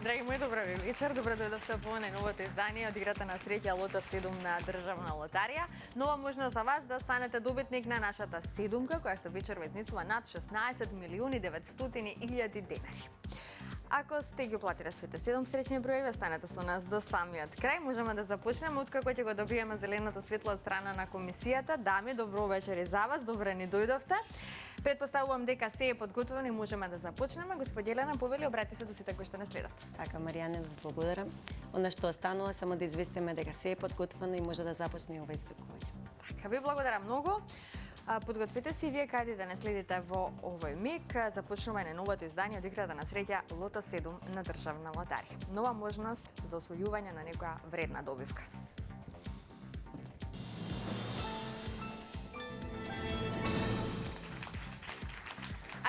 Драги мои, добро ви вечер. Добро дојдовте во најновото издание од играта на среќа Лото 7 на Државна лотарија. Нова можност за вас да станете добитник на нашата седумка, која што вечер изнесува над 16.900.000 денари. Ако сте ги уплатиле своите 7 среќни броеви, останете со нас до самиот крај. Можеме да започнеме откако ќе го добиеме зеленото светло од страна на комисијата. Дами, добро вечер и за вас. Добре ни дојдовте. Предпоставувам дека се е подготвено и можеме да започнеме. Господи Елена, повели, обрати се до сите кои што не следат. Така, Маријане, благодарам. Она што останува, само да известиме дека се е подготвено и може да започне ова извикување. Така, ви благодарам многу. Подгответе се и вие каде да не следите во овој миг. Започнува новото издание од играта на среќа Лото 7 на Државна лотарија. Нова можност за освојување на некоја вредна добивка.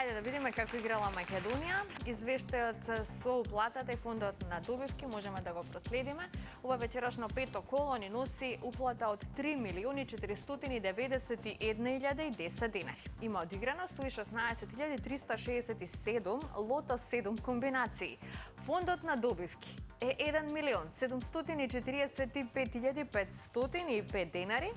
Ајде да видиме како играла Македонија. Извештајот со уплатата и фондот на добивки можеме да го проследиме. Ова вечерашно пето коло ни носи уплата од 3.491.010 денари. Има одиграно 116.367 Лото 7 комбинации. Фондот на добивки е 1.745.505 денари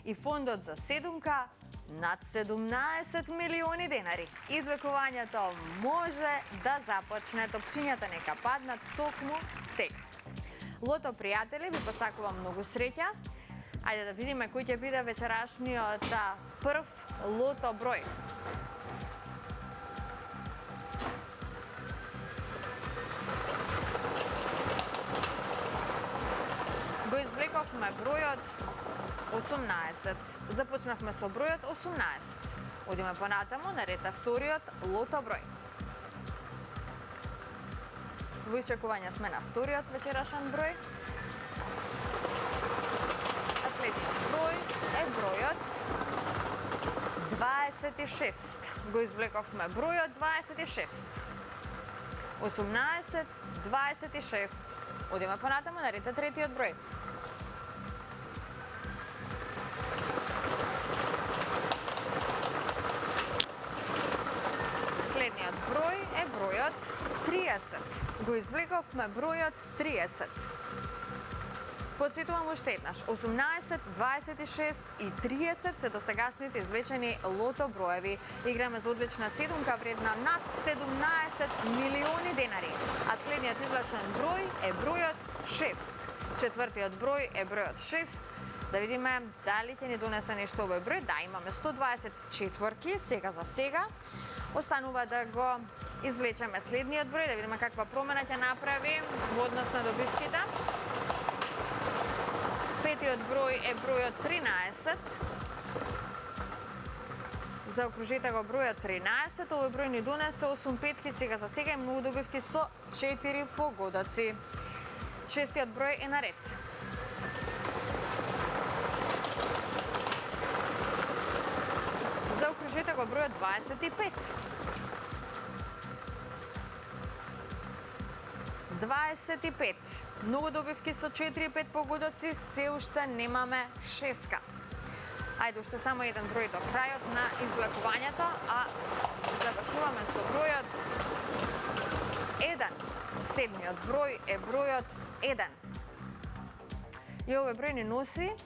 и фондот за седумка над 17 милиони денари. Извлекувањето може да започне. Топчињата нека паднат токму сега. Лото пријатели, ви посакувам многу среќа. Ајде да видиме кој ќе биде вечерашниот прв лото број. Го извлековме бројот 18. Започнавме со бројот 18. Одиме понатаму, наред е вториот лото број. Во исчекување сме на вториот вечерашен број. А следниот број е бројот 26. Го извлековме бројот 26. 18, 26. Одиме понатаму, наред е третиот број. Следниот број е бројот 30. Го извлековме бројот 30. Подсетувам уште еднаш. 18, 26 и 30 се досегашните извлечени лото броеви. Играме за одлична седумка вредна над 17 милиони денари. А следниот извлечен број е бројот 6. Четвртиот број е бројот 6. Да видиме дали ќе ни донесе нешто овој број. Да, имаме 124 сега за сега. Останува да го извлечеме следниот број, да видиме каква промена ќе направи во однос на добивките. Петиот број е бројот 13. Заокружете го бројот 13. Овој број ни донесе 8 петки сега за сега и многу добивки со 4 погодоци. Шестиот број е наред. Заокружете го бројот 25. 25. Многу добивки со 4-5 погодоци, се уште немаме шеска. Ајде, уште само еден број до крајот на извлекувањето, а завршуваме со бројот 1. Седмиот број е бројот 1. И овој број ни носи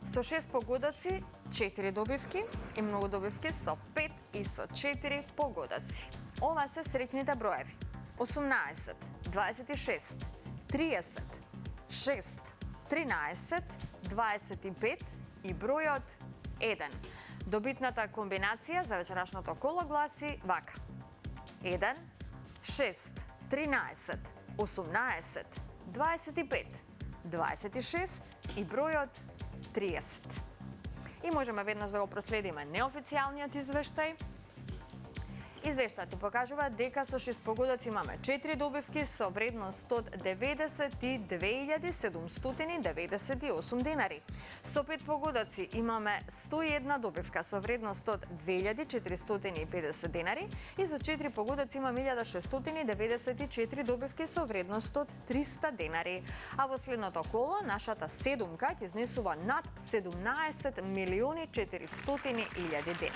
со 6 погодоци 4 добивки и многу добивки со 5 и со 4 погодоци. Ова се среќните броеви. 18, 26, 30, 6, 13, 25 и бројот 1. Добитната комбинација за вечерашното коло гласи вака. 1, 6, 13, 18, 25, 26 и бројот 30. И можеме веднаш да го проследиме неофицијалниот извештај. Извештајот покажува дека со 6 погодоци имаме 4 добивки со вредност од 92.798 денари. Со 5 погодоци имаме 101 добивка со вредност од 2.450 денари и за 4 погодоци имаме 1.694 добивки со вредност од 300 денари. А во следното коло нашата седумка ќе изнесува над 17.400.000 денари.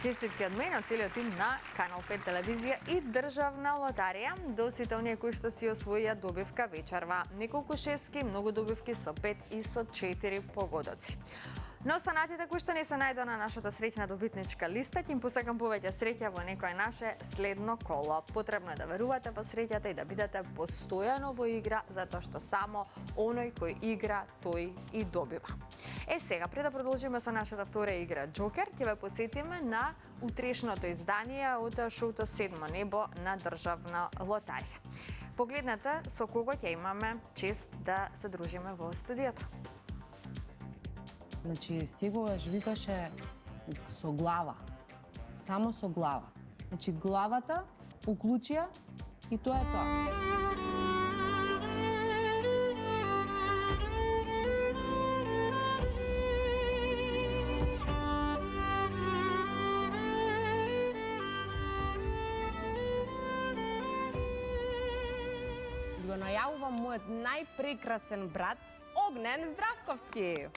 Честитки од мене, од целиот тим на Канал 5 телевизија и Државна лотарија. До сите оние кои што си освоија добивка вечерва. Неколку шески, многу добивки со 5 и со 4 погодоци. На останатите кои што не се најдоа на нашата среќна добитничка листа, ќе им посакам повеќе среќа во некое наше следно коло. Потребно е да верувате во среќата и да бидете постојано во игра, затоа што само оној кој игра, тој и добива. Сега, пред да продолжиме со нашата втора игра Джокер, ќе ве потсетиме на утрешното издание од шоуто Седмо небо на Државна лотарија. Погледнете со кого ќе имаме чест да се дружиме во студиото. Значи, секогаш викаше со глава. Само со глава. Значи, главата уклучија и тоа е тоа. Го најавувам мојот најпрекрасен брат Огнен Здравковски.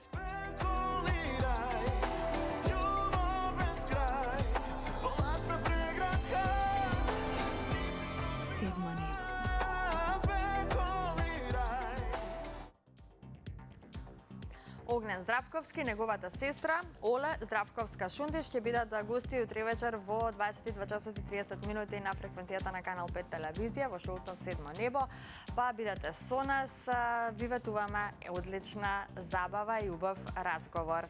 Огнен Здравковски, неговата сестра Оле Здравковска-Шундиш ќе бидат гости утре вечер во 22 часот и 30 минути на фреквенцијата на Канал 5 телевизија во шоуто Седмо небо. Па бидете со нас, ви ветуваме одлична забава и убав разговор.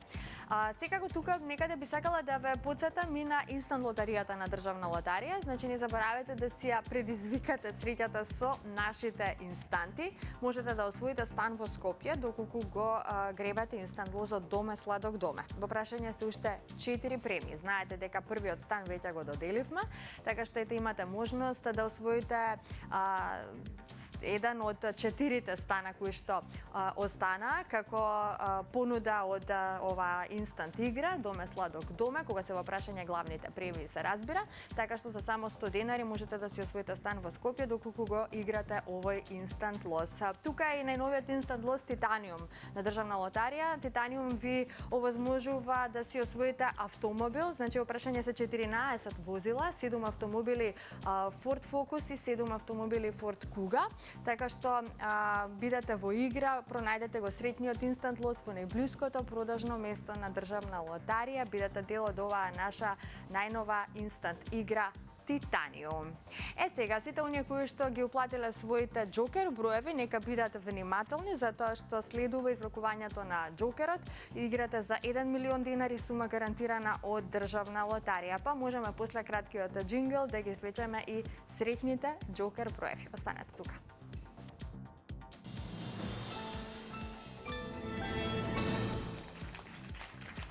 Секако тука некаде би сакала да ве потсетам и на инстант лотаријата на Државна лотарија, значи не заборавете да си ја предизвикате среќата со нашите инстанти. Можете да освоите стан во Скопје доколку го гребате инстант лозот Доме сладок доме. Во прашање се уште 4 премии. Знаете дека првиот стан веќе го доделивме, така што имате можност да освоите еден од 4 стана кои што остана како понуда од ова инстант игра Доме сладок доме, кога се во прашање главните премии се разбира, така што за само 100 денари можете да си освоите стан во Скопје доколку го играте овој инстант лоз. Тука е и најновиот инстант лоз Титаниум на Државна лотарија. Титаниум ви овозможува да си освоите автомобил, значи во прашање се 14 возила, 7 автомобили Ford Focus и 7 автомобили Ford Kuga, така што бидете во игра, пронајдете го среќниот инстант лоз во најблиското продажно место на Државна лотарија, бидете дел од оваа наша најнова инстант игра Титаниум. Сега, сите оние кои што ги уплатиле своите Джокер броеви, нека бидат внимателни, затоа што следува извлекувањето на Джокерот. Играте за 1 милион денари, сума гарантирана од Државна лотарија. Па можеме после краткиот джингл да ги извлечеме и среќните Джокер броеви. Останете тука.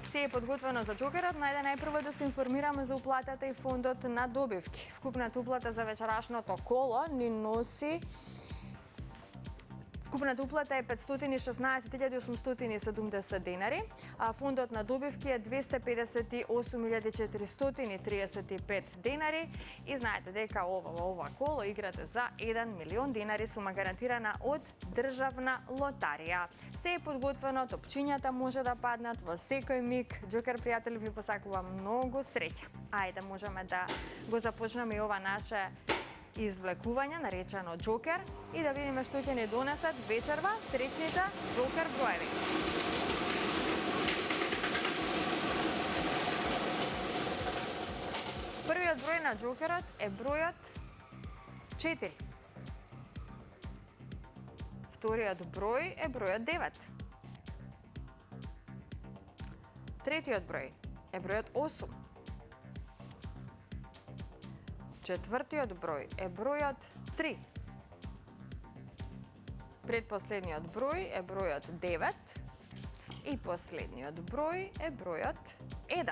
Се е подготвено за Джокерот, најде најпрво да се информираме за уплатата и фондот на добивки. Вкупната уплата за вечерашното коло ни носи Вкупната уплата е 516.870 денари, а фондот на добивки е 258.435 денари и знаете дека ова коло играте за 1 милион денари, сума гарантирана од Државна лотарија. Се е подготвено, топчињата може да паднат во секој миг. Джокер пријатели, ви посакувам многу среќа. Ајде, можеме да го започнеме и ова наше извлекување, наречено Джокер, и да видиме што ќе ни донесат вечерва среќните Джокер броеви. Првиот број на Джокерот е бројот 4. Вториот број е бројот 9. Третиот број е бројот 8. Четвртиот број е бројот 3. Предпоследниот број е бројот 9 и последниот број е бројот 1.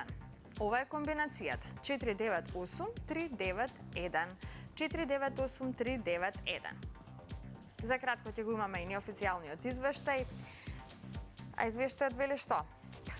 Ова е комбинацијата 498-391. 498-391. За кратко ќе го имаме и неофицијалниот извештај. А извештајот вели што?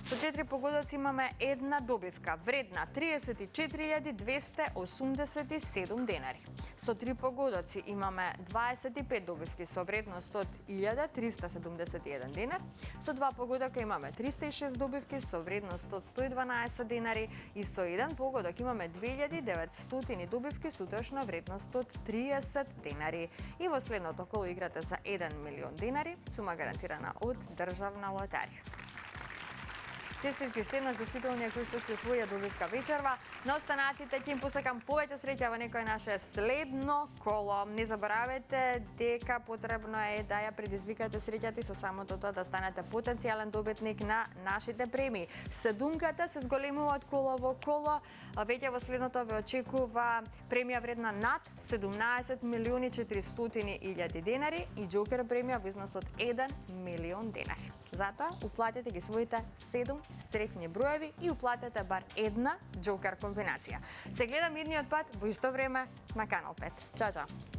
Со 4 погодоци имаме една добивка вредна 34.287 денари. Со 3 погодоци имаме 25 добивки со вредност од 1.371 денар. Со 2 погодока имаме 306 добивки со вредност од 112 денари и со 1 погодок имаме 2900 добивки со утрешна вредност од 30 денари. И во следното коло играте за 1 милион денари, сума гарантирана од Државна лотарија. Честитки уште еднаш до сите оние кои што си освоја добивка вечерва. На останатите ќе им посакам повеќе среќа во некој наше следно коло. Не заборавете дека потребно е да ја предизвикате среќата и со самото тоа да станете потенцијален добитник на нашите премии. Седумката се зголемува од коло во коло. Веќе во следното ве очекува премија вредна над 17.400.000 денари и џокер премија во износ од 1 милион денари. Затоа уплатете ги своите 7 среќни броеви и уплатете бар една џокер комбинација. Се гледам идниот пат во исто време на Канал 5. Чао, чао!